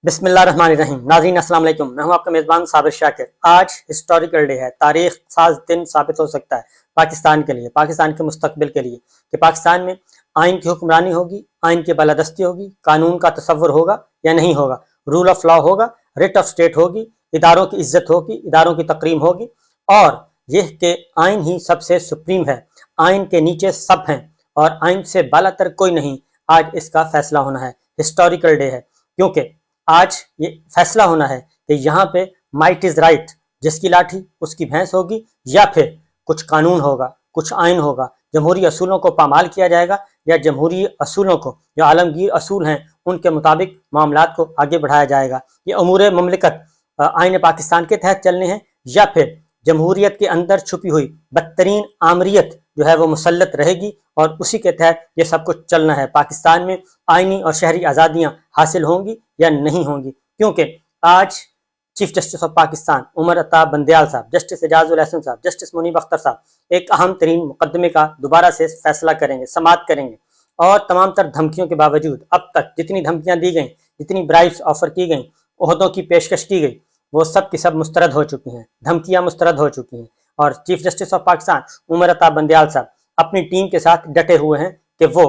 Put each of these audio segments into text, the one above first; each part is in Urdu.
بسم اللہ الرحمن الرحیم۔ ناظرین السلام علیکم، میں ہوں آپ کا میزبان صابر شاکر۔ آج ہسٹوریکل ڈے ہے، تاریخ ساز دن ثابت ہو سکتا ہے پاکستان کے لیے، پاکستان کے مستقبل کے لیے، کہ پاکستان میں آئین کی حکمرانی ہوگی، آئین کی بالادستی ہوگی، قانون کا تصور ہوگا یا نہیں ہوگا، رول آف لا ہوگا، ریٹ آف اسٹیٹ ہوگی، اداروں کی عزت ہوگی، اداروں کی تقریم ہوگی، اور یہ کہ آئین ہی سب سے سپریم ہے، آئین کے نیچے سب ہیں اور آئین سے بالا تر کوئی نہیں۔ آج اس کا فیصلہ ہونا ہے، ہسٹوریکل ڈے ہے، کیونکہ آج یہ فیصلہ ہونا ہے کہ یہاں پہ مائٹ از رائٹ، جس کی لاٹھی اس کی بھینس ہوگی، یا پھر کچھ قانون ہوگا، کچھ آئین ہوگا، جمہوری اصولوں کو پامال کیا جائے گا، یا جمہوری اصولوں کو جو عالمگیر اصول ہیں ان کے مطابق معاملات کو آگے بڑھایا جائے گا۔ یہ امور مملکت آئین پاکستان کے تحت چلنے ہیں، یا پھر جمہوریت کے اندر چھپی ہوئی بدترین آمریت جو ہے وہ مسلط رہے گی اور اسی کے تحت یہ سب کچھ چلنا ہے۔ پاکستان میں آئینی اور شہری آزادیاں حاصل ہوں گی یا نہیں ہوں گی، کیونکہ آج chief justice of Pakistan Umar Ata Bandial صاحب، جسٹس اعجاز الحسن صاحب، جسٹس منیب اختر صاحب ایک اہم ترین مقدمے کا دوبارہ سے فیصلہ کریں گے، سماعت کریں گے، اور تمام تر دھمکیوں کے باوجود اب تک جتنی دھمکیاں دی گئیں، جتنی برائبس آفر کی گئیں، عہدوں کی پیشکش کی گئی، وہ سب کی سب مسترد ہو چکی ہیں، دھمکیاں مسترد ہو چکی ہیں، اور chief justice of Pakistan Umar Ata Bandial صاحب اپنی ٹیم کے ساتھ ڈٹے ہوئے ہیں کہ وہ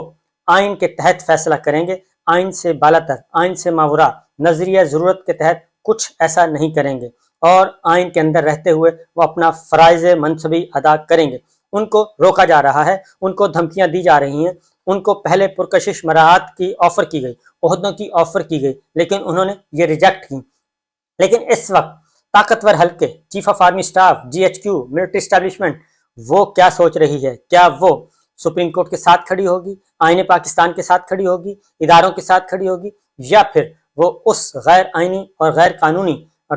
آئین کے تحت فیصلہ کریں گے، آئین سے بالاتر، آئین سے ماورا، نظریہ ضرورت کے تحت کچھ ایسا نہیں کریں گے، اور آئین کے اندر رہتے ہوئے وہ اپنا فرائض منصبی ادا کریں گے۔ ان کو روکا جا رہا ہے، ان کو دھمکیاں دی جا رہی ہیں، ان کو پہلے پرکشش مراحت کی آفر کی گئی، عہدوں کی آفر کی گئی، لیکن انہوں نے یہ ریجیکٹ کی۔ لیکن اس وقت طاقتور حلقے، chief of army staff, G H Q, military establishment, وہ کیا سوچ رہی ہے؟ کیا وہ سپریم کورٹ کے ساتھ کھڑی ہوگی، آئین پاکستان کے ساتھ کھڑی ہوگی، اداروں کے ساتھ کھڑی ہوگی، یا پھر وہ اس غیر آئینی اور غیر قانونی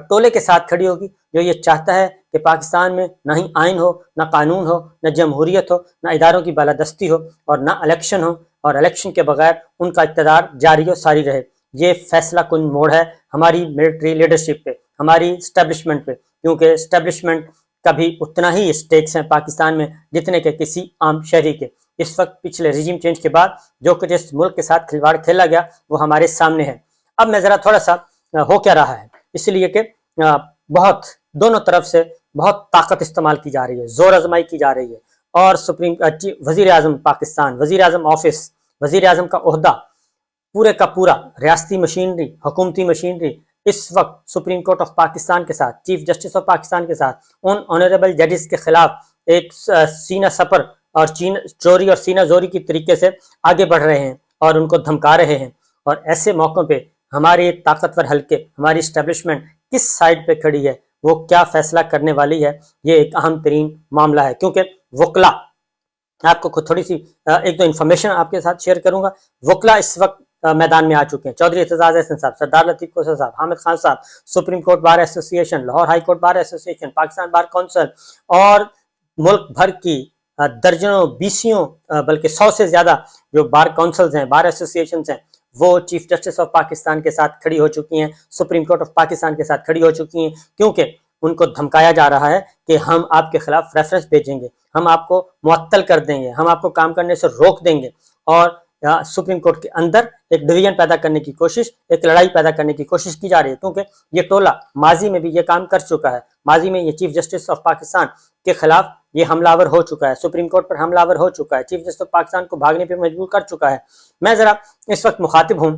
ٹولے کے ساتھ کھڑی ہوگی جو یہ چاہتا ہے کہ پاکستان میں نہ ہی آئین ہو، نہ قانون ہو، نہ جمہوریت ہو، نہ اداروں کی بالادستی ہو، اور نہ الیکشن ہو، اور الیکشن کے بغیر ان کا اقتدار جاری و ساری رہے۔ یہ فیصلہ کن موڑ ہے ہماری ملٹری لیڈرشپ پہ، ہماری اسٹیبلشمنٹ پہ، کیونکہ اسٹیبلشمنٹ کا بھی اتنا ہی اسٹیکس ہیں پاکستان میں جتنے کہ کسی عام شہری کے۔ اس وقت پچھلے رجیم چینج کے بعد جو کچھ اس ملک کے ساتھ کھلواڑ کھیلا گیا وہ ہمارے سامنے ہے۔ اب میں ذرا تھوڑا سا ہو کیا رہا ہے، اس لیے کہ بہت دونوں طرف سے بہت طاقت استعمال کی جا رہی ہے، زور آزمائی کی جا رہی ہے، اور وزیر اعظم پاکستان، وزیر اعظم آفس، وزیر اعظم کا عہدہ، پورے کا پورا ریاستی مشینری، حکومتی مشینری اس وقت سپریم کورٹ آف پاکستان کے ساتھ، چیف جسٹس آف پاکستان کے ساتھ، ان آنریبل ججز کے خلاف ایک سینہ سپر اور چوری اور سینہ زوری کی طریقے سے آگے بڑھ رہے ہیں اور ان کو دھمکا رہے ہیں۔ اور ایسے موقعوں پہ ہماری طاقتور حلقے، ہماری اسٹیبلشمنٹ کس سائڈ پہ کھڑی ہے، وہ کیا فیصلہ کرنے والی ہے، یہ ایک اہم ترین معاملہ ہے۔ کیونکہ وکلا، آپ کو تھوڑی سی ایک دو انفارمیشن آپ کے ساتھ شیئر کروں گا۔ وکلا اس وقت میدان میں آ چکے ہیں، چودھری اعتزاز احسن صاحب، سردار لطیف کوسر صاحب، حامد خان صاحب، سپریم کورٹ بار ایسوسی ایشن، لاہور ہائی کورٹ بار ایسوسی ایشن، پاکستان بار کونسل، اور ملک بھر کی درجنوں، بیسیوں، بلکہ 100 سے زیادہ جو بار کونسلز ہیں، بار ایسوسی ایشنز ہیں، وہ چیف جسٹس آف پاکستان کے ساتھ کھڑی ہو چکی ہیں، سپریم کورٹ آف پاکستان کے ساتھ کھڑی ہو چکی ہیں، کیونکہ ان کو دھمکایا جا رہا ہے کہ ہم آپ کے خلاف ریفرنس بھیجیں گے، ہم آپ کو معطل کر دیں گے، ہم آپ کو کام کرنے سے روک دیں گے، اور سپریم کورٹ کے اندر ایک ڈویژن پیدا کرنے کی کوشش، ایک لڑائی پیدا کرنے کی کوشش کی جا رہی ہے، کیونکہ یہ ٹولہ ماضی میں بھی یہ کام کر چکا ہے، ماضی میں یہ چیف جسٹس آف پاکستان کے خلاف یہ حملہ آور ہو چکا ہے، سپریم کورٹ پر حملہ آور ہو چکا ہے، چیف جسٹس آف پاکستان کو بھاگنے پہ مجبور کر چکا ہے۔ میں ذرا اس وقت مخاطب ہوں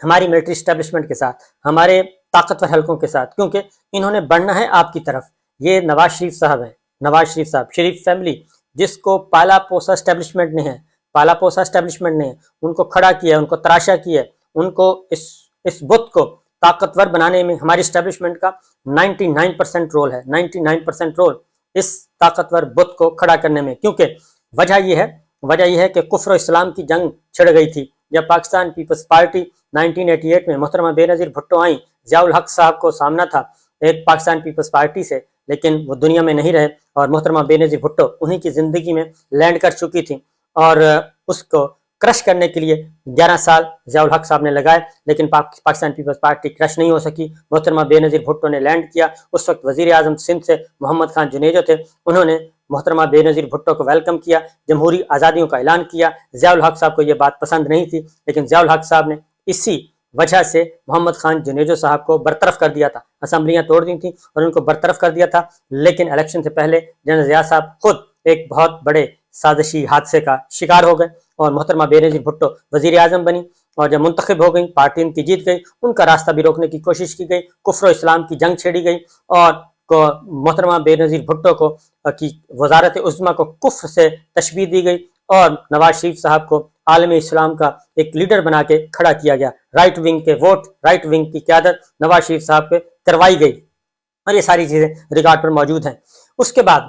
ہماری ملٹری اسٹیبلشمنٹ کے ساتھ، ہمارے طاقتور حلقوں کے ساتھ، کیونکہ انہوں نے بڑھنا ہے آپ کی طرف۔ یہ نواز شریف صاحب ہیں، نواز شریف صاحب، شریف فیملی، جس کو پالا پوسا اسٹیبلشمنٹ نے ہے، پالا پوسا اسٹیبلشمنٹ نے ان کو کھڑا کیا ہے، ان کو تراشا کیا ہے، ان کو اس بت کو طاقتور بنانے میں ہماری اسٹیبلشمنٹ کا 99% رول ہے، 99% رول اس طاقتور بت کو کھڑا کرنے میں، کیونکہ وجہ یہ ہے کہ کفر و اسلام کی جنگ چھڑ گئی تھی جب پاکستان پیپلز پارٹی 1988 میں محترمہ بے نظیر بھٹو آئیں، ضیاء الحق صاحب کو سامنا تھا ایک پاکستان پیپلز پارٹی سے، لیکن وہ دنیا میں نہیں رہے، اور محترمہ بے نظیر بھٹو انہی کی زندگی میں لینڈ کر چکی تھی، اور اس کو کرش کرنے کے لیے 11 سال ضیاء الحق صاحب نے لگائے، لیکن پاکستان پیپلز پارٹی کرش نہیں ہو سکی۔ محترمہ بے نظیر بھٹو نے لینڈ کیا، اس وقت وزیر اعظم سندھ سے محمد خان جنیجو تھے، انہوں نے محترمہ بے نظیر بھٹو کو ویلکم کیا، جمہوری آزادیوں کا اعلان کیا۔ ضیاء الحق صاحب کو یہ بات پسند نہیں تھی، لیکن ضیاء الحق صاحب نے اسی وجہ سے محمد خان جنیجو صاحب کو برطرف کر دیا تھا، اسمبلیاں توڑ دی تھیں اور ان کو برطرف کر دیا تھا۔ لیکن الیکشن سے پہلے جنرل ضیاء صاحب خود ایک بہت بڑے سازشی حادثے کا شکار ہو گئے اور محترمہ بینظیر بھٹو وزیر اعظم بنی، اور جب منتخب ہو گئی، پارٹی ان کی جیت گئی، ان کا راستہ بھی روکنے کی کوشش کی گئی، کفر و اسلام کی جنگ چھیڑی گئی اور محترمہ بینظیر بھٹو کو کی وزارت عظمیٰ کو کفر سے تشبیہ دی گئی اور نواز شریف صاحب کو عالم اسلام کا ایک لیڈر بنا کے کھڑا کیا گیا۔ رائٹ ونگ کے ووٹ، رائٹ ونگ کی قیادت نواز شریف صاحب پہ کروائی گئی، اور یہ ساری چیزیں ریکارڈ پر موجود ہیں۔ اس کے بعد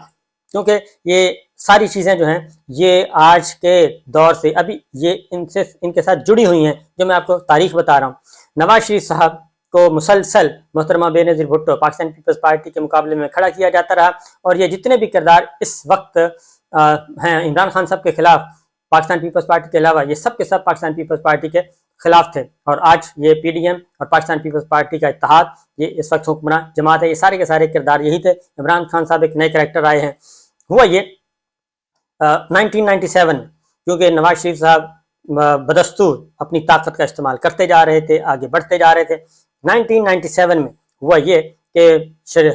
کیونکہ یہ ساری چیزیں جو ہیں یہ آج کے دور سے ابھی یہ ان کے ساتھ جڑی ہوئی ہیں، جو میں آپ کو تاریخ بتا رہا ہوں۔ نواز شریف صاحب کو مسلسل محترمہ بینظیر بھٹو پاکستان پیپلز پارٹی کے مقابلے میں کھڑا کیا جاتا رہا، اور یہ جتنے بھی کردار اس وقت ہیں عمران خان صاحب کے خلاف پاکستان پیپلز پارٹی کے علاوہ، یہ سب کے سب پاکستان پیپلز پارٹی کے خلاف تھے، اور آج یہ پی ڈی ایم اور پاکستان پیپلز پارٹی کا اتحاد، یہ اس وقت حکمران جماعت ہے، یہ سارے کے سارے کردار یہی تھے۔ عمران خان صاحب ایک نئے کریکٹر آئے ہیں، ہوا یہ 1997 کیونکہ نواز شریف صاحب بدستور اپنی طاقت کا استعمال کرتے جا رہے تھے، آگے بڑھتے جا رہے تھے۔ 1997 میں ہوا یہ کہ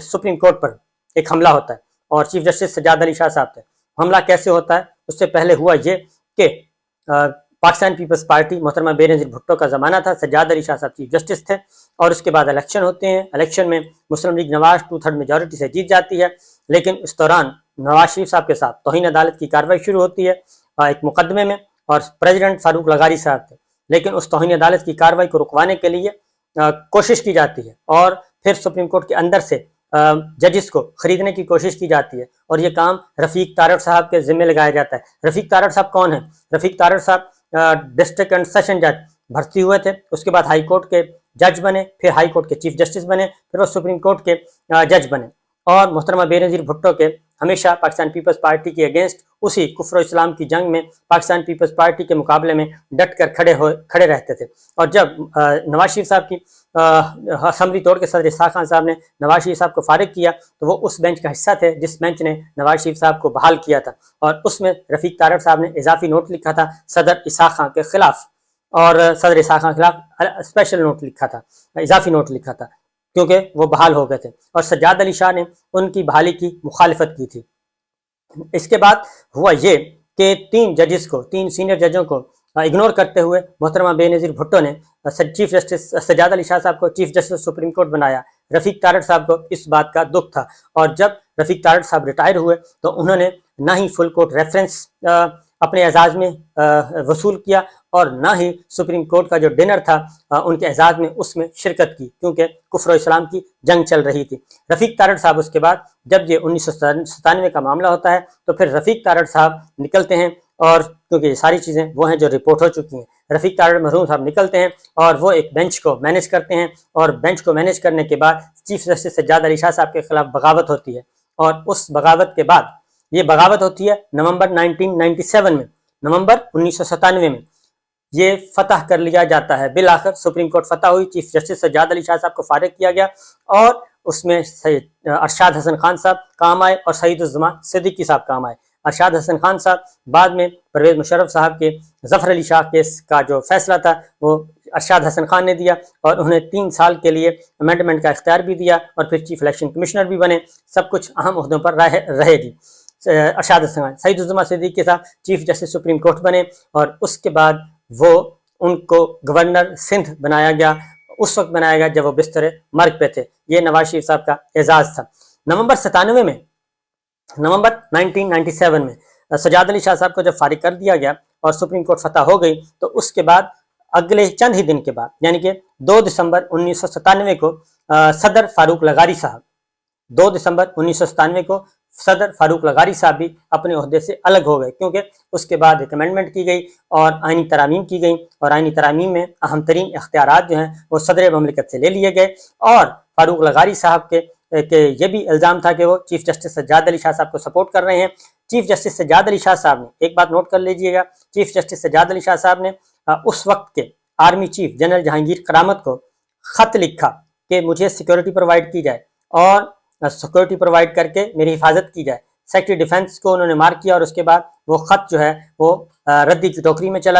سپریم کورٹ پر ایک حملہ ہوتا ہے اور چیف جسٹس سجاد علی شاہ صاحب تھے۔ حملہ کیسے ہوتا ہے؟ اس سے پہلے ہوا یہ کہ پاکستان پیپلز پارٹی محترمہ بینظیر بھٹو کا زمانہ تھا، سجاد علی شاہ صاحب چیف جسٹس تھے، اور اس کے بعد الیکشن ہوتے ہیں۔ الیکشن میں مسلم لیگ نواز 2/3 میجورٹی سے جیت جاتی ہے، لیکن اس دوران نواز شریف صاحب کے ساتھ توہین عدالت کی کارروائی شروع ہوتی ہے ایک مقدمے میں، اور پریزیڈنٹ فاروق لغاری صاحب تھے، لیکن اس توہین عدالت کی کارروائی کو رکوانے کے لیے کوشش کی جاتی ہے، اور پھر سپریم کورٹ کے اندر سے ججز کو خریدنے کی کوشش کی جاتی ہے، اور یہ کام رفیق تارڑ صاحب کے ذمہ لگایا جاتا ہے۔ رفیق تارڑ صاحب کون ہیں؟ رفیق تارڑ صاحب ڈسٹرکٹ اینڈ سیشن جج بھرتی ہوئے تھے، اس کے بعد ہائی کورٹ کے جج بنے، پھر ہائی کورٹ کے چیف جسٹس بنے، پھر وہ سپریم کورٹ کے جج بنے، اور محترمہ بینظیر بھٹو کے ہمیشہ پاکستان پیپلز پارٹی کے اگینسٹ اسی کفر و اسلام کی جنگ میں پاکستان پیپلز پارٹی کے مقابلے میں ڈٹ کر کھڑے رہتے تھے۔ اور جب نواز شریف صاحب کی اسمبلی توڑ کے صدر اسحاق خان صاحب نے نواز شریف صاحب کو فارغ کیا، تو وہ اس بینچ کا حصہ تھے جس بینچ نے نواز شریف صاحب کو بحال کیا تھا، اور اس میں رفیق تارڑ صاحب نے اضافی نوٹ لکھا تھا صدر اسحاق خان کے خلاف، اور صدر اسحاق خان کے خلاف اسپیشل نوٹ لکھا تھا، اضافی نوٹ لکھا تھا، کیونکہ وہ بحال ہو گئے تھے، اور سجاد علی شاہ نے ان کی بحالی کی مخالفت کی تھی۔ اس کے بعد ہوا یہ کہ 3 ججز کو، 3 سینئر ججوں کو اگنور کرتے ہوئے محترمہ بینظیر بھٹو نے چیف جسٹس سجاد علی شاہ صاحب کو چیف جسٹس سپریم کورٹ بنایا۔ رفیق تارڑ صاحب کو اس بات کا دکھ تھا، اور جب رفیق تارڑ صاحب ریٹائر ہوئے تو انہوں نے نہ ہی فل کورٹ ریفرنس اپنے اعزاز میں وصول کیا، اور نہ ہی سپریم کورٹ کا جو ڈنر تھا ان کے اعزاز میں اس میں شرکت کی، کیونکہ کفر و اسلام کی جنگ چل رہی تھی۔ رفیق تارڑ صاحب اس کے بعد جب یہ 1997 کا معاملہ ہوتا ہے تو پھر رفیق تارڑ صاحب نکلتے ہیں، اور کیونکہ یہ ساری چیزیں وہ ہیں جو رپورٹ ہو چکی ہیں، رفیق تارڑ مرحوم صاحب نکلتے ہیں اور وہ ایک بینچ کو مینیج کرتے ہیں، اور بینچ کو مینیج کرنے کے بعد چیف جسٹس سجاد علی شاہ صاحب کے خلاف بغاوت ہوتی ہے، اور اس بغاوت کے بعد یہ بغاوت ہوتی ہے نومبر 1997 میں، نومبر 1997 میں یہ فتح کر لیا جاتا ہے۔ بالآخر سپریم کورٹ فتح ہوئی، چیف جسٹس سجاد علی شاہ صاحب کو فارغ کیا گیا، اور اس میں ارشاد حسن خان صاحب کام آئے اور سعید الزماں صدیقی صاحب کام آئے۔ ارشاد حسن خان صاحب بعد میں پرویز مشرف صاحب کے ظفر علی شاہ کیس کا جو فیصلہ تھا وہ ارشاد حسن خان نے دیا، اور انہیں 3 سال کے لیے امینڈمنٹ کا اختیار بھی دیا، اور پھر چیف الیکشن کمشنر بھی بنے، سب کچھ اہم عہدوں پر رہے گی ارشاد حسن خان۔ سعید الزماں صدیقی صاحب چیف جسٹس سپریم کورٹ بنے، اور اس کے بعد وہ ان کو گورنر سندھ بنایا گیا، اس وقت بنایا گیا جب وہ بستر مرگ پہ تھے۔ یہ نواز شریف صاحب کا اعزاز تھا۔ نومبر 1997 میں سجاد علی شاہ صاحب کو جب فارغ کر دیا گیا اور سپریم کورٹ فتح ہو گئی، تو اس کے بعد اگلے چند ہی دن کے بعد یعنی کہ 2 دسمبر 1997 کو صدر فاروق لغاری صاحب 2 دسمبر 1997 کو صدر فاروق لغاری صاحب بھی اپنے عہدے سے الگ ہو گئے، کیونکہ اس کے بعد ایک امینڈمنٹ کی گئی اور آئینی ترامیم کی گئی، اور آئینی ترامیم میں اہم ترین اختیارات جو ہیں وہ صدر مملکت سے لے لیے گئے، اور فاروق لغاری صاحب کے یہ بھی الزام تھا کہ وہ چیف جسٹس سجاد علی شاہ صاحب کو سپورٹ کر رہے ہیں۔ چیف جسٹس سجاد علی شاہ صاحب نے ایک بات نوٹ کر لیجئے گا، چیف جسٹس سجاد علی شاہ صاحب نے اس وقت کے آرمی چیف جنرل جہانگیر کرامت کو خط لکھا کہ مجھے سیکورٹی پرووائڈ کی جائے، اور سیکورٹی پرووائڈ کر کے میری حفاظت کی جائے۔ سیکرٹری ڈیفنس کو انہوں نے مارک کیا، اور اس کے بعد وہ خط جو ہے وہ ردی کی ٹوکری میں چلا